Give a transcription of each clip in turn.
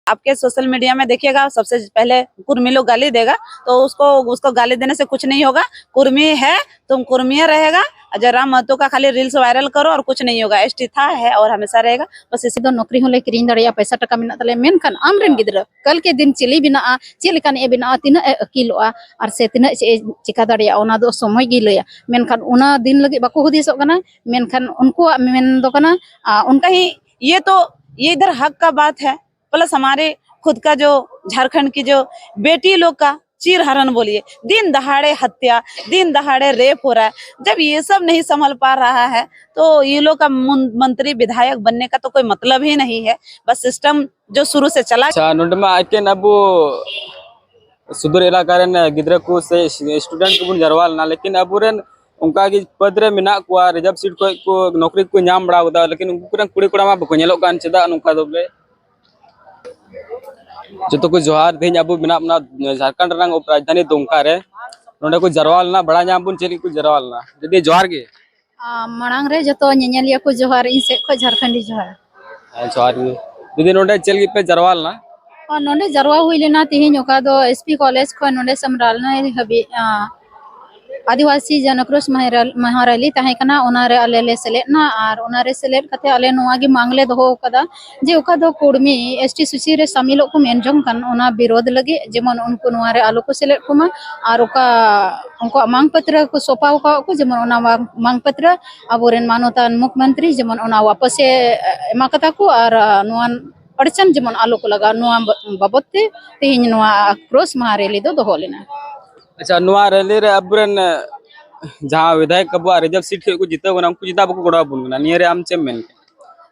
आपके social media में देखिएगा, सबसे पहले कुर्मी लोग गाली देगा तो उसको गाली देने से कुछ नहीं होगा। कुर्मी है, तुम कुर्मी रहेगा। जयराम महतो का खाली रील्स वायरल करो और कुछ नहीं होगा। एसटी था, है और हमेशा रहेगा। बस इसी दो नौकरी होले किरिंग दाड़िया पैसा टका मिना तले मेनखान आमरेन गिद्रा कल के दिन चिली बिना चे लेकान ए बिना तिना अकिलोआ और से तिना चिका दाड़िया ओना दो समय गी लया मेनखान ओना दिन लगे बाको हुदिसो कना मेनखान उनको मेन दो कना उनका ही ये इधर हक का बात है। प्लस हमारे खुद का जो झारखंड की जो बेटी लोग का चीरहरण बोलिए, दिन दहाड़े हत्या, दिन दहाड़े रेप हो रहा है। जब ये सब नहीं संभल पा रहा है तो ये लोग का मंत्री विधायक बनने का तो कोई मतलब ही नहीं है। बस सिस्टम जो शुरू से चला। अच्छा नोडमा आके नबो सुदूर इलाका रेन गिद्रा को से स्टूडेंट को बुन जरवाल ना, लेकिन अबुरेन उनका की पद रे मिना को रिजर्व सीट को नौकरी को नाम बड़ा होता, लेकिन उनको कुछ कुड़ी कुड़ा मा बको नेलो कान चेदा नुका दोबले जो तो कुछ जोहार थे अब बिना झारखंड रंग उप राजधानी दुमका रे नोडे को जरवाल ना बड़ा नाम बुन चेली को जरवाल ना जदी जोहार के मांग रे जो तो नेनेलिया को जोहार इन से को झारखंडी जोहार जोहार के जदी नोडे चल पे जरवाल ना और नोडे जरवा हुई लेना तिहिन ओका दो एसपी कॉलेज को नोडे समराल ना हबी आदिवासी जनक्रोश महारैली तहेकना ओनारे अलेले सेलेना और ओनारे सेलेट कते अले नोआगी मांगले दोहो कदा जे ओका दो कुर्मी एसटी सूची रे शामिल को मेनजोंग कन ओना विरोध लगे जेमन उनको नोआरे आलो को सेलेट कुमा और ओका उनको मांग पत्र को सोपाव का को जेमन ओना मांग पत्र अबोरेन मानवता मुख्यमंत्री जेमन ओना वापस एमा कता को और नोआन अड़चन जेमन आलो को लगा नोआ बाबते तेहिन नोआ आक्रोश महारैली दो दोहो लेना। अच्छा नुआ रैली रे अबरेन जहां विधायक कबुआ रिजर्व सीट को जीते को उनको जीता बको गोड़ा बुनना नियरे आम चेम मेन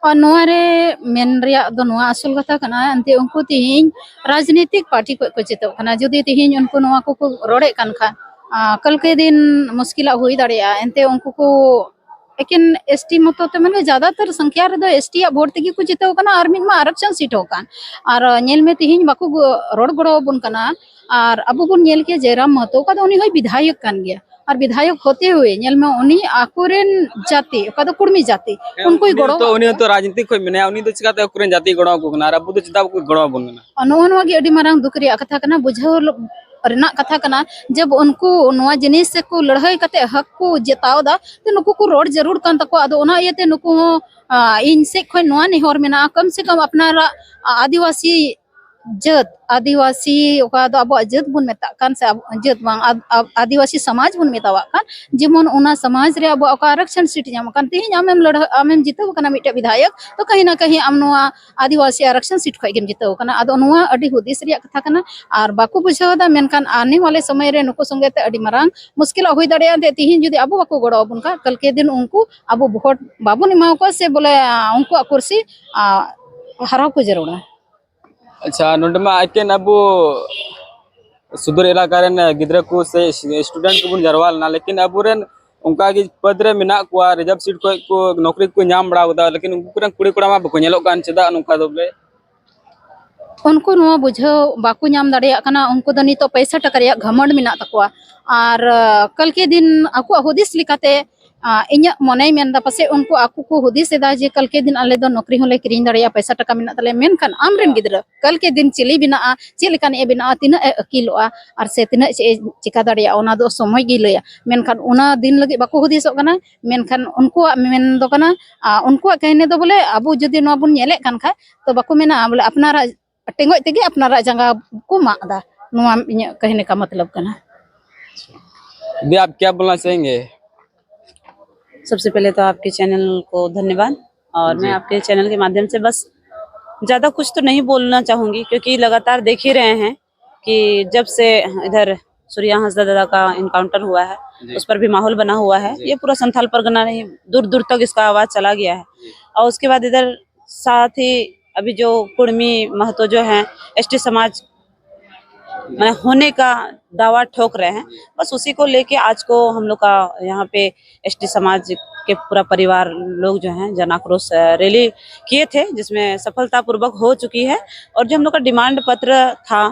और नोआरे मेन रिया दो नोआ असल कथा कना अंते उनको तिहिन राजनीतिक पार्टी को जीते कना जदी तिहिन उनको नोआ को रोड़े कन खा कल के दिन मुश्किल हुई दाड़िया अंते उनको को लेकिन एसटी मतो ते माने ज्यादातर संख्या रे दो एसटी या वोट तगी को जीते कना और मिन मा आरक्षण सीट होकान और नेल में तिहिन बाको रोड गोड़ो बुन कना और अबु बुन नेल के जयराम महतो का उनी होय विधायक कान गया और विधायक होते हुए नेल में उनी आकुरेन जाति का दो कुर्मी जाति उनको गड़ो तो उनी तो राजनीतिक कोई मेने उनी तो चिकाते आकुरेन जाति गड़ो को ना अबु तो चिता को गड़ो बुनना अनोनवा गे अडी मारंग दुख रिया कथा कना बुझाव रना कथा कना जब उनको नोआ जिनिस से को लड़ाई कते हक को जिताव दा तो नुकु को रोड जरूर कान तको अदो ओना इयते नुकु इन से खोय नोआ नेहर मेना कम से कम अपना आदिवासी जत आदिवासी ओका दो अब जत बुन मेता कान से जत बांग आदिवासी समाज बुन मेतावा कान जेमन ओना समाज रे अब ओका आरक्षण सीट जाम कान तेहि आमेम लड़ आमेम जितव कना मिटे विधायक तो कहीं ना कहीं आम नोआ आदिवासी आरक्षण सीट खोय गेम जितव कना अदो नोआ अडी हुदिस रिया कथा कना और बाको बुझाव दा मेनकान आने वाले समय रे नुको संगे ते अडी मारांग मुश्किल होई दाड़िया ते तिहिन जदी अब बाको गड़ो बुन का कल के दिन उनको अब वोट बाबू निमाव को से बोले उनको कुर्सी हराव को जरूर है। अच्छा नोडमा आके नबो सुदूर इलाका रेन गिद्रा को से स्टूडेंट को बुन जरवाल ना, लेकिन अबुरेन उनका की पद रे मिना को रिजर्व सीट को नौकरी को नाम बड़ा होता, लेकिन उनको कुड़ी कुड़ा मा बको नेलो कान चेदा नुका दोबले उनको नोआ बुझाव बाको नाम दाड़िया कना उनको दो नितो पैसा टका रिया घमंड मिना तकवा और कल के दिन आको हुदिस लिकाते इन्या मने मेनदा पासे उनको आकु को हुदिस एदा जे कल के दिन अले दो नौकरी होले किरिंग दाड़िया पैसा टका मिना तले मेनखान आमरेन गिद्रा कल के दिन चिली बिना चे लेकान ए बिना तिना अकिलोआ और से तिना चिका दाड़िया ओना दो समय गी लया मेनखान ओना दिन लगे बाको हुदिसो कना मेनखान उनको मेन दो कना उनको कहने दो बोले अबु जदी नो बुन नेले कान खा तो बाको मेना बोले अपनारा टेंगोय तेगे अपनारा जंगा को मादा नोआ कहने का मतलब कना। दी आप क्या बोलना चाहेंगे? सबसे पहले तो आपके चैनल को धन्यवाद और मैं आपके चैनल के माध्यम से बस ज्यादा कुछ तो नहीं बोलना चाहूंगी क्योंकि लगातार देख ही रहे हैं कि जब से इधर सूर्या हंसदा दादा का इनकाउंटर हुआ है उस पर भी माहौल बना हुआ है। ये पूरा संथाल परगना नहीं दूर दूर तक इसका आवाज चला गया है और उसके बाद इधर साथ ही अभी जो कुर्मी महतो जो है एसटी समाज होने का दावा ठोक रहे हैं, बस उसी को लेके आज को हम लोग का यहाँ पे एसटी समाज के पूरा परिवार लोग जो हैं जन आक्रोश रैली किए थे जिसमें सफलतापूर्वक हो चुकी है। और जो हम लोग का डिमांड पत्र था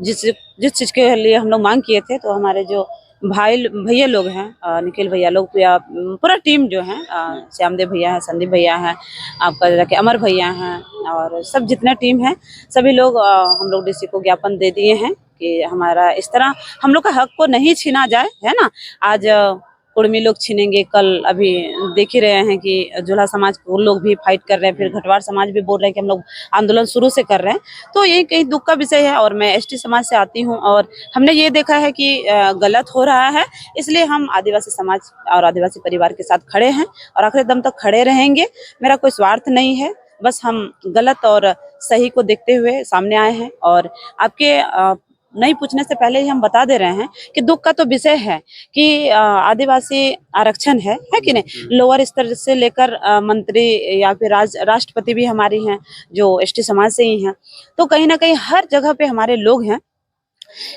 जिस चीज के लिए हम लोग मांग किए थे तो हमारे जो भाई भैया लोग हैं, निखिल भैया लोग या पूरा टीम जो है, श्यामदेव भैया है, संदीप भैया है, आपका जाके अमर भैया हैं, और सब जितना टीम है सभी लोग हम लोग डीसी को ज्ञापन दे दिए हैं कि हमारा इस तरह हम लोग का हक को नहीं छीना जाए, है ना। आज कुर्मी लोग छीनेंगे, कल अभी देख ही रहे हैं कि जोला समाज को लोग भी फाइट कर रहे हैं, फिर घटवार समाज भी बोल रहे हैं कि हम लोग आंदोलन शुरू से कर रहे हैं। तो ये कई दुख का विषय है, और मैं एसटी समाज से आती हूँ और हमने ये देखा है कि गलत हो रहा है, इसलिए हम आदिवासी समाज और आदिवासी परिवार के साथ खड़े हैं और आखिरी दम तक खड़े रहेंगे। मेरा कोई स्वार्थ नहीं है, बस हम गलत और सही को देखते हुए सामने आए हैं। और आपके नहीं पूछने से पहले ही हम बता दे रहे हैं कि दुख का तो विषय है कि आदिवासी आरक्षण है कि नहीं। लोअर स्तर से लेकर मंत्री या फिर राष्ट्रपति भी हमारी हैं जो एसटी समाज से ही हैं। तो कहीं ना कहीं हर जगह पे हमारे लोग हैं,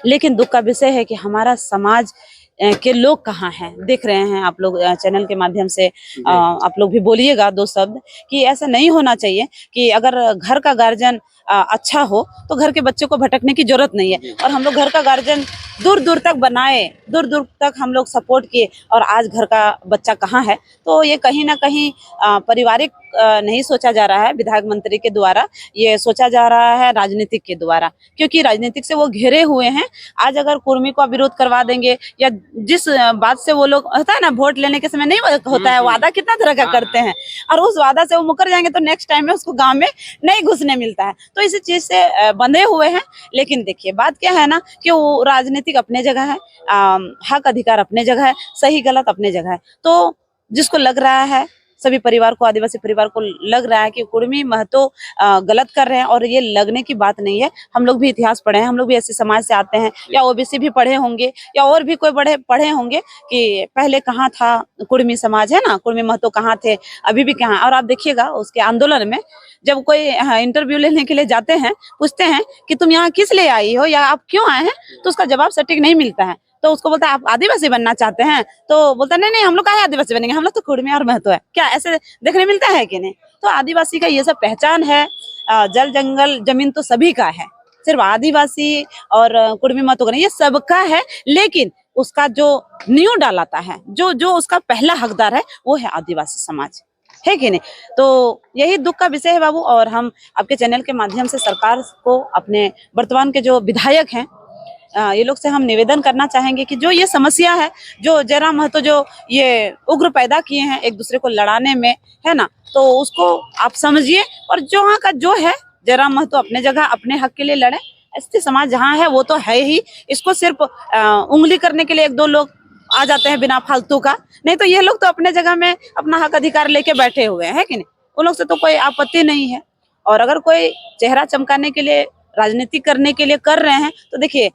लेकिन दुख का विषय है कि हमारा समाज के लोग कहाँ हैं। देख रहे हैं आप लोग चैनल के माध्यम से, आप लोग भी बोलिएगा दो शब्द कि ऐसा नहीं होना चाहिए कि अगर घर का गार्जियन अच्छा हो तो घर के बच्चों को भटकने की जरूरत नहीं है। और हम लोग घर का गार्जियन दूर दूर तक बनाए, दूर दूर तक हम लोग सपोर्ट किए, और आज घर का बच्चा कहाँ है। तो ये कहीं ना कहीं पारिवारिक नहीं सोचा जा रहा है विधायक मंत्री के द्वारा, ये सोचा जा रहा है राजनीतिक के द्वारा, क्योंकि राजनीतिक से वो घिरे हुए हैं। आज अगर कुर्मी को विरोध करवा देंगे, या जिस बात से वो लोग, होता है ना वोट लेने के समय नहीं होता है वादा कितना तरह का करते हैं, और उस वादा से वो मुकर जाएंगे तो नेक्स्ट टाइम में उसको गांव में नहीं घुसने मिलता है। तो इसी चीज से बंधे हुए हैं। लेकिन देखिए बात क्या है ना कि वो राजनीतिक अपने जगह है, हक अधिकार अपने जगह है, सही गलत अपने जगह है। तो जिसको लग रहा है, सभी परिवार को, आदिवासी परिवार को लग रहा है कि कुर्मी महतो गलत कर रहे हैं, और ये लगने की बात नहीं है। हम लोग भी इतिहास पढ़े हैं, हम लोग भी ऐसे समाज से आते हैं, या ओबीसी भी पढ़े होंगे, या और भी कोई पढ़े होंगे कि पहले कहाँ था कुर्मी समाज, है ना, कुर्मी महतो कहाँ थे, अभी भी कहाँ। और आप देखिएगा उसके आंदोलन में जब कोई इंटरव्यू लेने के लिए जाते हैं, पूछते हैं कि तुम यहाँ किस लिए आई हो या आप क्यों आए हैं, तो उसका जवाब सटीक नहीं मिलता है। तो उसको बोलता है आप आदिवासी बनना चाहते हैं, तो बोलता है नहीं नहीं हम लोग काहे आदिवासी बनेंगे, हम लोग तो कुर्मी और महतो है। क्या ऐसे देखने मिलता है कि नहीं। तो आदिवासी का ये सब पहचान है। जल जंगल जमीन तो सभी का है, सिर्फ आदिवासी और कुर्मी महतो का नहीं, ये सबका है। लेकिन उसका जो नींव डालाता है, जो उसका पहला हकदार है, वो है आदिवासी समाज, है कि नहीं। तो यही दुख का विषय है बाबू। और हम आपके चैनल के माध्यम से सरकार को, अपने वर्तमान के जो विधायक हैं, ये लोग से हम निवेदन करना चाहेंगे कि जो ये समस्या है, जो जयराम महतो जो ये उग्र पैदा किए हैं एक दूसरे को लड़ाने में, है ना, तो उसको आप समझिए। और जो वहाँ का जो है, जयराम महतो अपने जगह अपने हक के लिए लड़े, एसटी समाज जहाँ है वो तो है ही। इसको सिर्फ उंगली करने के लिए एक दो लोग आ जाते हैं बिना फालतू का, नहीं तो ये लोग तो अपने जगह में अपना हक अधिकार लेके बैठे हुए हैं, कि नहीं। उन लोग से तो कोई आपत्ति नहीं है। और अगर कोई चेहरा चमकाने के लिए, राजनीति करने के लिए कर रहे हैं, तो देखिए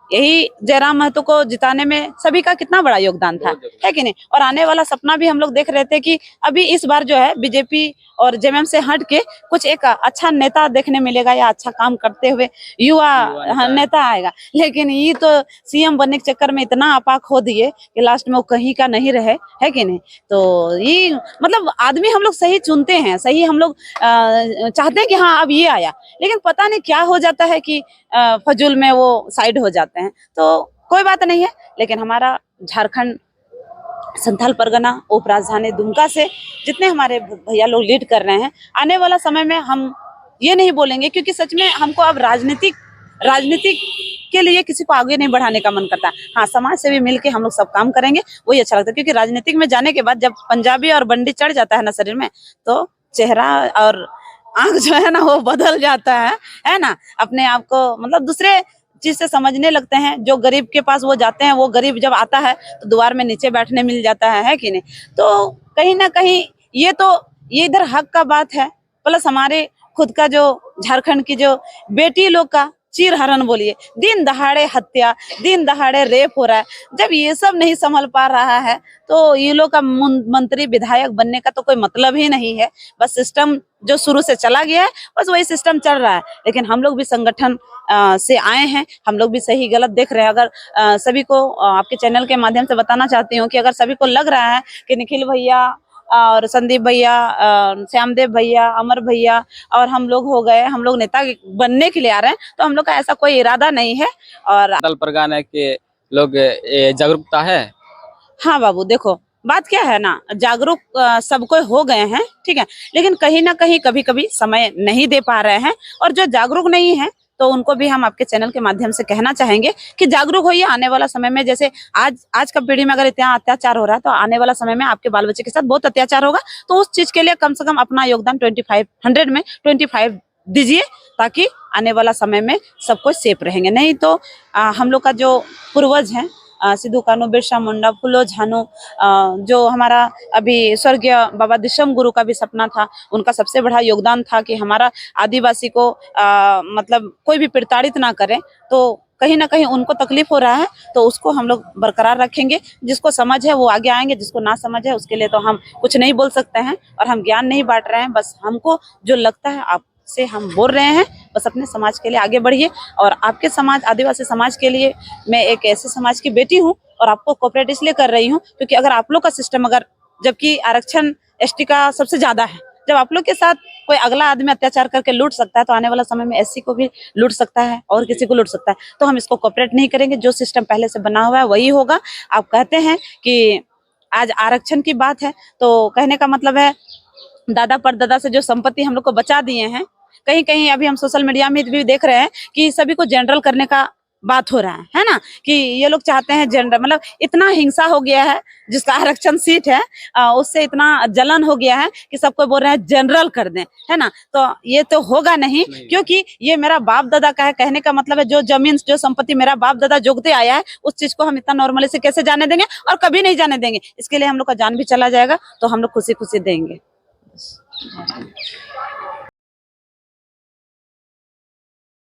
यही जयराम महतो को जिताने में सभी का कितना बड़ा योगदान था, है कि नहीं। और आने वाला सपना भी हम लोग देख रहे थे कि अभी इस बार जो है बीजेपी और जेएमएम से हट के कुछ एक अच्छा नेता देखने मिलेगा, या अच्छा काम करते हुए युवा नेता आएगा। लेकिन ये तो सीएम बनने के चक्कर में इतना आपा खो दिए कि लास्ट में वो कहीं का नहीं रहे, है कि नहीं। तो ये मतलब आदमी हम लोग सही चुनते हैं, सही हम लोग चाहते हैं कि हाँ अब ये आया, लेकिन पता नहीं क्या हो जाता है कि फजूल में वो साइड हो जाते हैं। तो कोई बात नहीं है। लेकिन हमारा झारखंड संथाल परगना उप राजधानी दुमका से जितने हमारे भैया लोग लीड कर रहे हैं, आने वाला समय में हम ये नहीं बोलेंगे, क्योंकि सच में हमको अब राजनीतिक के लिए किसी को आगे नहीं बढ़ाने का मन करता। हाँ, समाज से भी मिलके हम लोग सब काम करेंगे, वही अच्छा लगता है। क्योंकि राजनीतिक में जाने के बाद जब पंजाबी और बंडी चढ़ जाता है ना शरीर में, तो चेहरा और आंख जो है ना वो बदल जाता है ना। अपने आप को मतलब दूसरे चीज से समझने लगते हैं। जो गरीब के पास वो जाते हैं, वो गरीब जब आता है तो द्वार में नीचे बैठने मिल जाता है कि नहीं। तो कहीं ना कहीं ये इधर हक का बात है, प्लस हमारे खुद का जो झारखंड की जो बेटी लोग का चीरहरण बोलिए, दिन दहाड़े हत्या, दिन दहाड़े रेप हो रहा है। जब ये सब नहीं संभल पा रहा है तो ये लोग का मंत्री विधायक बनने का तो कोई मतलब ही नहीं है। बस सिस्टम जो शुरू से चला गया है, बस वही सिस्टम चल रहा है। लेकिन हम लोग भी संगठन से आए हैं, हम लोग भी सही गलत देख रहे हैं। अगर सभी को आपके चैनल के माध्यम से बताना चाहती हूँ कि अगर सभी को लग रहा है कि निखिल भैया और संदीप भैया, श्यामदेव भैया, अमर भैया और हम लोग हो गए, हम लोग नेता बनने के लिए आ रहे हैं, तो हम लोग का ऐसा कोई इरादा नहीं है। और संथाल परगना के लोग जागरूकता है? हाँ बाबू देखो, बात क्या है ना, जागरूक सब कोई हो गए हैं, ठीक है, लेकिन कहीं ना कहीं कभी कभी समय नहीं दे पा रहे हैं। और जो जागरूक नहीं है तो उनको भी हम आपके चैनल के माध्यम से कहना चाहेंगे कि जागरूक होइए। आने वाला समय में जैसे आज का पीढ़ी में अगर इतना अत्याचार हो रहा है, तो आने वाला समय में आपके बाल बच्चे के साथ बहुत अत्याचार होगा। तो उस चीज के लिए कम से कम अपना योगदान 2500 में 25 दीजिए, ताकि आने वाला समय में सब कुछ सेफ रहेंगे। नहीं तो हम लोग का जो पूर्वज हैं, सिद्धू कान्हू, बिरसा मुंडा, फूलो झानो, जो हमारा अभी स्वर्गीय बाबा दिशम गुरु का भी सपना था, उनका सबसे बड़ा योगदान था कि हमारा आदिवासी को मतलब कोई भी प्रताड़ित ना करे। तो कहीं ना कहीं उनको तकलीफ हो रहा है, तो उसको हम लोग बरकरार रखेंगे। जिसको समझ है वो आगे आएंगे, जिसको ना समझ है उसके लिए तो हम कुछ नहीं बोल सकते हैं, और हम ज्ञान नहीं बांट रहे हैं। बस हमको जो लगता है आप से हम बोल रहे हैं, बस अपने समाज के लिए आगे बढ़िए। और आपके समाज, आदिवासी समाज के लिए मैं एक ऐसे समाज की बेटी हूँ, और आपको कोऑपरेट इसलिए कर रही हूँ क्योंकि अगर आप लोग का सिस्टम, अगर जबकि आरक्षण एसटी का सबसे ज्यादा है, जब आप लोग के साथ कोई अगला आदमी अत्याचार करके लूट सकता है, तो आने वाला समय में एससी को भी लूट सकता है और किसी को लूट सकता है। तो हम इसको कोऑपरेट नहीं करेंगे। जो सिस्टम पहले से बना हुआ है वही होगा। आप कहते हैं कि आज आरक्षण की बात है, तो कहने का मतलब है दादा परदादा से जो संपत्ति हम लोग को बचा दिए हैं, कहीं कहीं अभी हम सोशल मीडिया में भी देख रहे हैं कि सभी को जनरल करने का बात हो रहा है ना, कि ये लोग चाहते हैं जनरल, मतलब इतना हिंसा हो गया है। जिसका आरक्षण सीट है उससे इतना जलन हो गया है कि सबको बोल रहे हैं जनरल कर दें, है ना। तो ये तो होगा नहीं, क्योंकि ये मेरा बाप दादा का है। कहने का मतलब है जो जमीन, जो संपत्ति मेरा बाप दादा जोगते आया है, उस चीज को हम इतना नॉर्मली से कैसे जाने देंगे, और कभी नहीं जाने देंगे। इसके लिए हम लोग का जान भी चला जाएगा तो हम लोग खुशी खुशी देंगे।